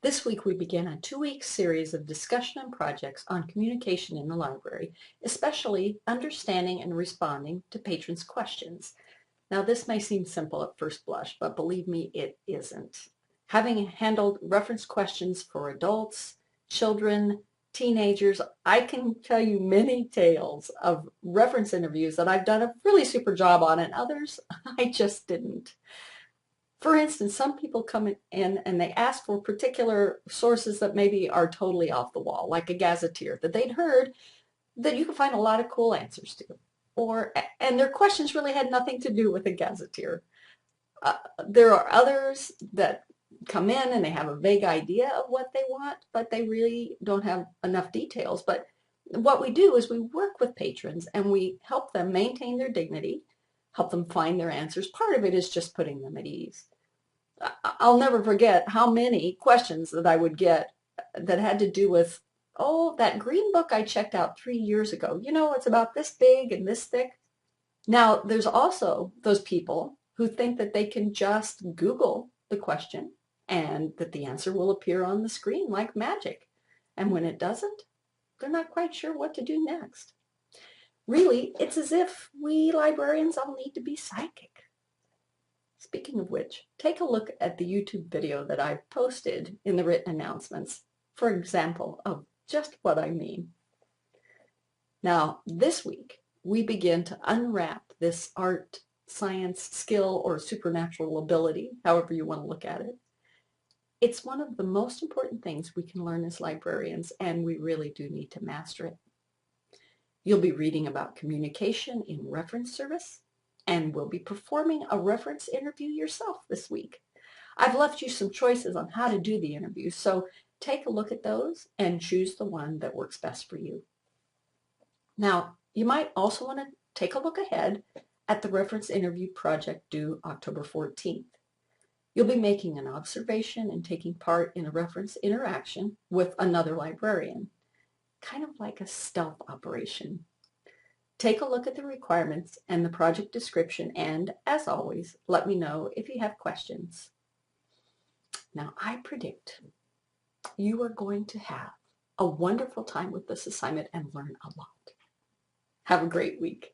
This week we begin a 2-week series of discussion and projects on communication in the library, especially understanding and responding to patrons' questions. Now this may seem simple at first blush, but believe me, it isn't. Having handled reference questions for adults, children, teenagers, I can tell you many tales of reference interviews that I've done a really super job on and others I just didn't. For instance, some people come in and they ask for particular sources that maybe are totally off the wall, like a gazetteer that they'd heard that you can find a lot of cool answers to. And their questions really had nothing to do with a gazetteer. There are others that come in and they have a vague idea of what they want, but they really don't have enough details. But what we do is we work with patrons and we help them maintain their dignity, help them find their answers. Part of it is just putting them at ease. I'll never forget how many questions that I would get that had to do with, oh, that green book I checked out 3 years ago. You know, it's about this big and this thick. Now, there's also those people who think that they can just Google the question and that the answer will appear on the screen like magic. And when it doesn't, they're not quite sure what to do next. Really, it's as if we librarians all need to be psychic. Speaking of which, take a look at the YouTube video that I've posted in the written announcements for example of just what I mean. Now, this week, we begin to unwrap this art, science, skill, or supernatural ability, however you want to look at it. It's one of the most important things we can learn as librarians, and we really do need to master it. You'll be reading about communication in reference service, and will be performing a reference interview yourself this week. I've left you some choices on how to do the interview, so take a look at those and choose the one that works best for you. Now, you might also want to take a look ahead at the reference interview project due October 14th. You'll be making an observation and taking part in a reference interaction with another librarian, kind of like a stealth operation. Take a look at the requirements and the project description and, as always, let me know if you have questions. Now, I predict you are going to have a wonderful time with this assignment and learn a lot. Have a great week.